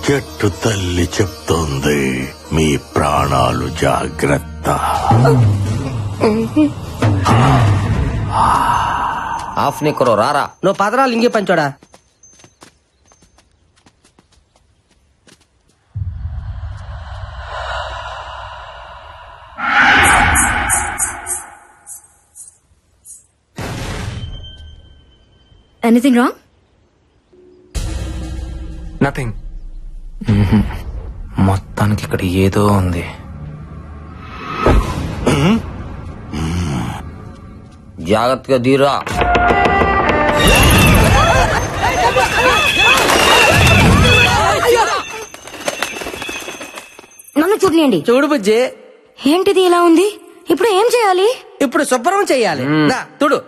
చెట్టు తల్లి చెప్తోంది, మీ ప్రాణాలు జాగ్రత్త. ఆఫ్ నిక్కరో రారా. నువ్వు పదరాలు ఇంకే పంచోడా. Anything wrong? నథింగ్. మొత్తానికి ఇక్కడ ఏదో ఉంది. జాగ్రత్తగా దీరా. నన్ను చూడలేండి. చూడు బుజ్జి, ఏంటిది ఇలా ఉంది? ఇప్పుడు ఏం చేయాలి? ఇప్పుడు శుభ్రం చెయ్యాలి. తుడు.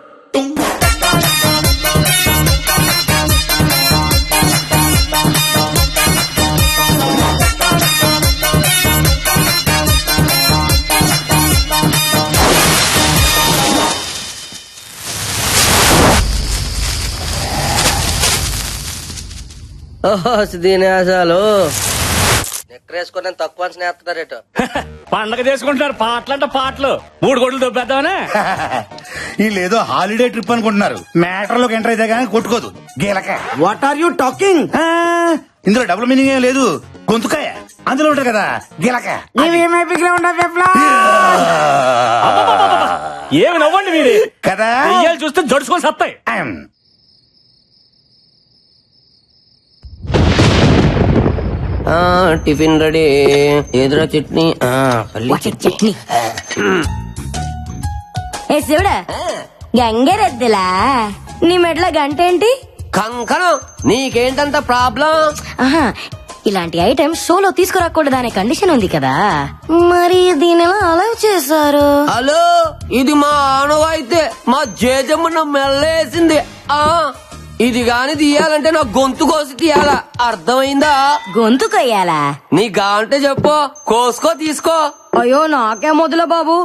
ఓహో దీనేసాలు నెక్కరేసుకుని తక్కువ స్నేహితుడారేటో. పండగ చేసుకుంటున్నారు పాటలంట పాటలు. 3 కోట్లు దొబ్బేద్దామనే. వీళ్ళేదో హాలిడే ట్రిప్ అనుకుంటున్నారు. మ్యాటర్ లోకి ఎంటర్ అయితే కానీ కొట్టుకోదు గీలక. What are you talking? ఇందులో డబుల్ మీనింగ్ ఏం లేదు. గొంతుకాయ అందులో ఉంటది కదా గీలక. ఏమి నవ్వండి మీరు కదా చూస్తే జడుచుకొని సత్తాయి. Tiffin ready. ఎదురా చట్నీ. పల్లి చట్నీ. ఏ శివుడా, గంగరెద్దులా నీ మెడల గంట ఏంటి? కంకణం. నీకేంటంత ప్రాబ్లం? ఆహా, ఇలాంటి ఐటమ్ షోలో తీసుకురాకూడదు అనే కండిషన్ ఉంది కదా, మరి దీని ఎలా అలౌ చేశారు? హలో, ఇది మా ఆనవాయితే. మా జేజమ్మ మెల్లేసింది. ఇది గాని తీయాలంటే నా గొంతు కోసి తీయాలా, అర్థమైందా? గొంతు కొయ్యాలా? నీ గాంటే చెప్పు, కోసుకో తీసుకో. అయ్యో నాకే మొదల బాబు,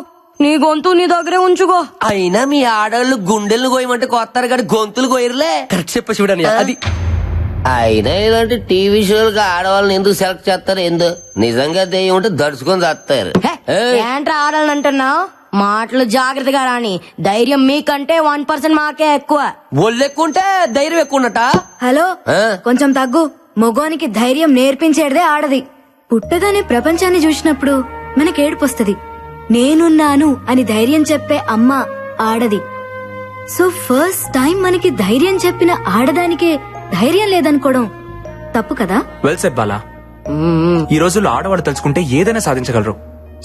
నీ గొంతు నీ దగ్గరే ఉంచుకో. అయినా మీ ఆడవాళ్ళు గుండెలు కోయమంటే కొత్తారు కానీ గొంతులు కోయరులే. కరెక్ట్ చెప్ప చూడని అది. అయినా ఇలాంటి టీవీ షోలకు ఆడవాళ్ళని ఎందుకు సెలెక్ట్ చేస్తారు? ఎందుకు నిజంగా దెయ్యం ఉంటే దడుచుకొని చేస్తారు. ఏంట్రా ఆడాలని అంటున్నావు? మాటలు జాగ్రత్తగా రాని. ధైర్యం మీకంటే 1% మాకే ఎక్కువ. ఒళ్ళెక్కుంటే ధైర్యం ఎక్కువ ఉన్నట. హలో, కొంచెం తగ్గు. మగోనికి ధైర్యం నేర్పించేదే ఆడది. పుట్టగానే ప్రపంచాన్ని చూసినప్పుడు మనకి ఏడుపొస్తది. నేనున్నాను అని ధైర్యం చెప్పే అమ్మ ఆడది. సో ఫస్ట్ టైం మనకి ధైర్యం చెప్పిన ఆడదానికే ధైర్యం లేదనుకోవడం తప్పు కదా? Well said Bala. ఈ రోజుల్లో ఆడవాళ్ళు తలుచుకుంటే ఏదైనా సాధించగలరు.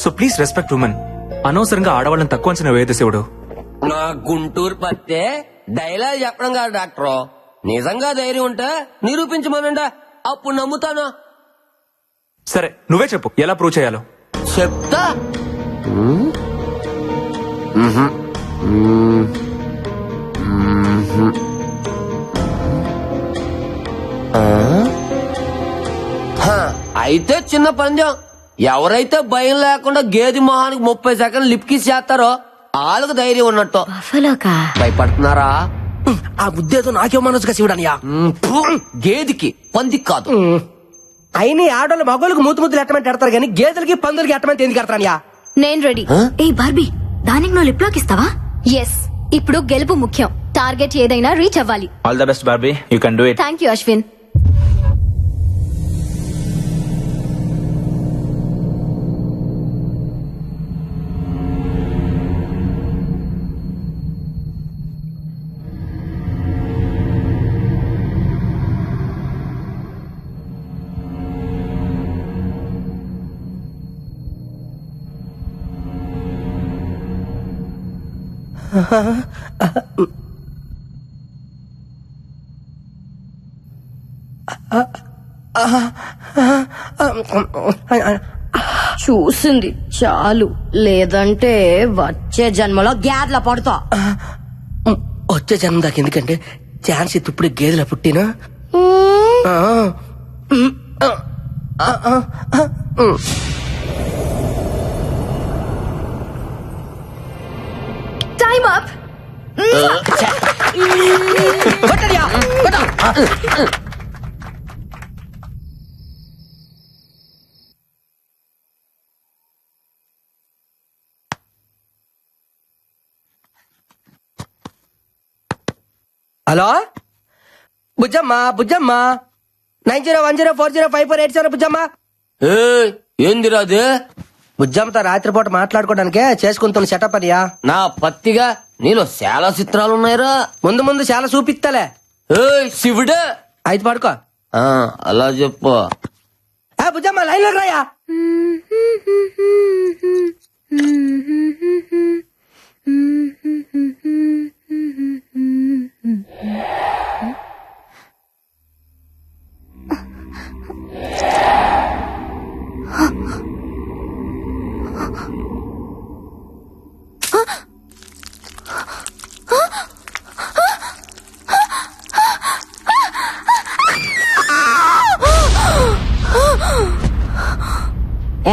So please respect women. అనవసరంగా ఆడవాళ్ళని తక్కువ అంచనా వేయదు శివుడు. నా గుంటూరు పత్తే డైలాగ్ చెప్పడం కాదు డాక్టర్. నిజంగా ధైర్యం ఉంటే నిరూపించమనండి, అప్పుడు నమ్ముతాను. సరే నువ్వే చెప్పు ఎలా ప్రూవ్ చేయాలో. చెప్తా. అయితే చిన్న పందెం. ఎవరైతే భయం లేకుండా గేది మొహానికి 30 సెకండ్లు లిప్కిస్ చేస్తారో వాళ్ళకు ధైర్యం ఉన్నట్టు. భయపడుతున్నారా? ఆ బుద్ధేతో నాకే మనసుగా శివుడనియా. గేదికి పందికి కాదు. అయినా ఆడోళ్ళు మగోళ్ళకి ముద్దులు ఎట్టమంటే ఎడతారు కానీ గేదెలకి పందులకి ఎట్టమంటే ఎందుకు ఎడతానియా? నేను రెడీ. ఏ బార్బీ, దానికి నువ్వు లిప్ లాక్ ఇస్తావా? ఎస్. ఇప్పుడు గెలుపు ముఖ్యం. టార్గెట్ ఏదైనా రీచ్ అవ్వాలి. All the best Barbie, you can do it. Thank you Ashwin. చూసింది చాలు, లేదంటే వచ్చే జన్మలో గ్యాడ్ల పడతా. వచ్చే జన్మ దాకా ఎందుకంటే ఛాన్స్ ఇప్పుడు గేదెల పుట్టినా టైమ్ అప్. కొట్టడియా, కొట్ట. హలో బుజ్జమ్మ బుజ్జమ్మ 9010405487 బుజ్జమ్మ. ఏయ్, ఏందిరా అది? బుజ్జమ్మతో రాత్రిపూట మాట్లాడుకోవడానికే చేసుకుంటున్న సెటప్ అనియా. నా పత్తిగా నీలో చాలా చిత్రాలు ఉన్నాయిరా. ముందు ముందు చాలా చూపిస్తాలే. ఏయ్ శివుడే. అయితే పడుకో. ఆ, అలా చెప్పు. బుజ్జమ్మ లైన్ లో రాయా.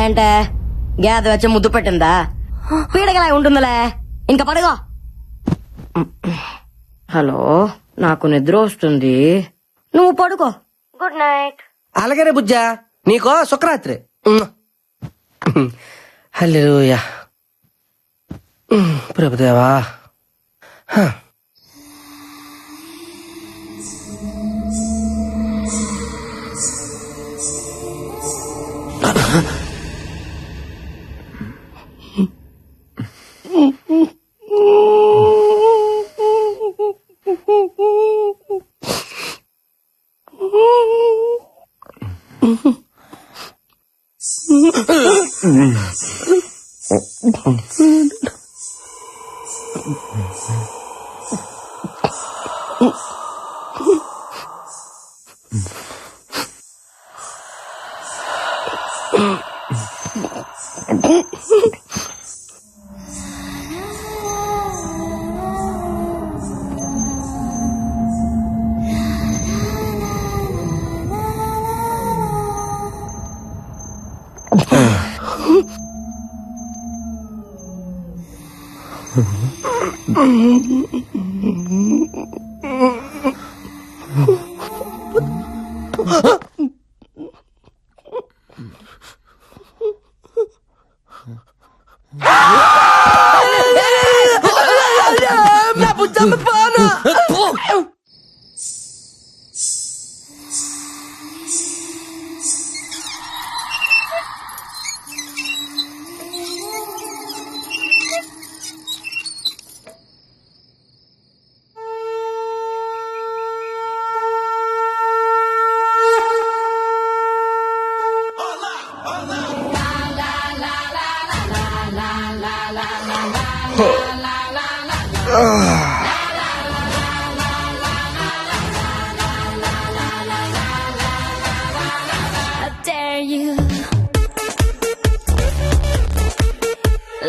ఏంటే గేద వచ్చి ముద్దు పెట్టిందా? పీడగలా ఉంటుందిలే, ఇంకా పడుగో. హలో, నాకు నిద్ర వస్తుంది, నువ్వు పడుకో. Good night. అలాగనే బుజ్జా, నీకో శుక్రరాత్రి. హల్లెలూయా. Prabhudeva.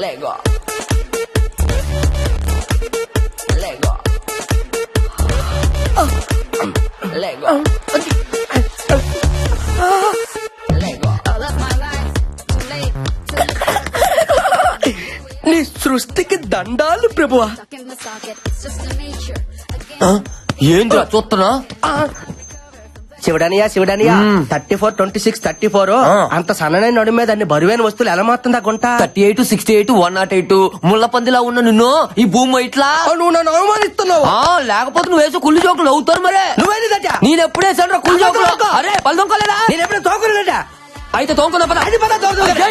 Lego. Lego. Lego. Lego. నీ సృష్టికి దండాలు ప్రభువా. ఏంద్రా చూస్తున్నా? శివడానియా శివడానియా 34-26-34 అంత సన్ననైన నడు మీద అన్ని బరువైన వస్తువులు ఎలా మొత్తం గుంట 38, 68, 108 ముళ్ళ పందిలా ఉన్న నిన్ను ఈ భూమి ఇట్లా నువ్వు నన్ను అవమానిస్తున్నావు. లేకపోతే నువ్వు వేసే కుళ్ళు జోకులు అవుతారు మరే. నువ్వేంటా? నేను ఎప్పుడేసాను కుళ్ళు జోకులు? అరే పళ్ళు తోముకోలేదా? నేను ఎప్పుడు తోకలేదా? అయితే తోముకున్నా పద. అది పద తోకలేదు.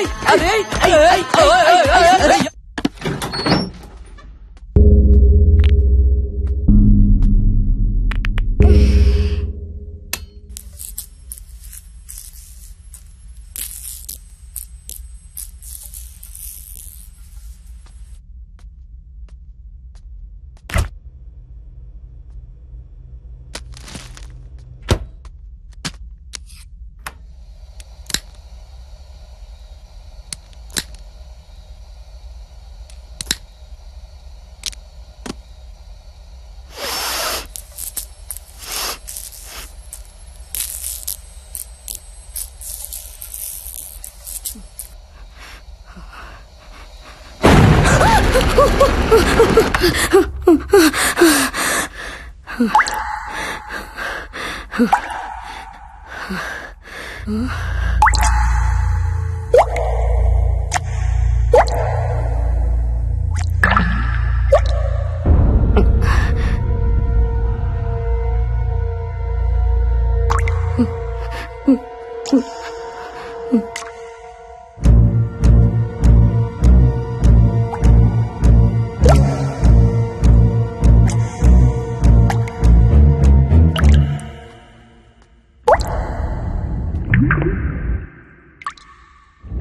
Huh?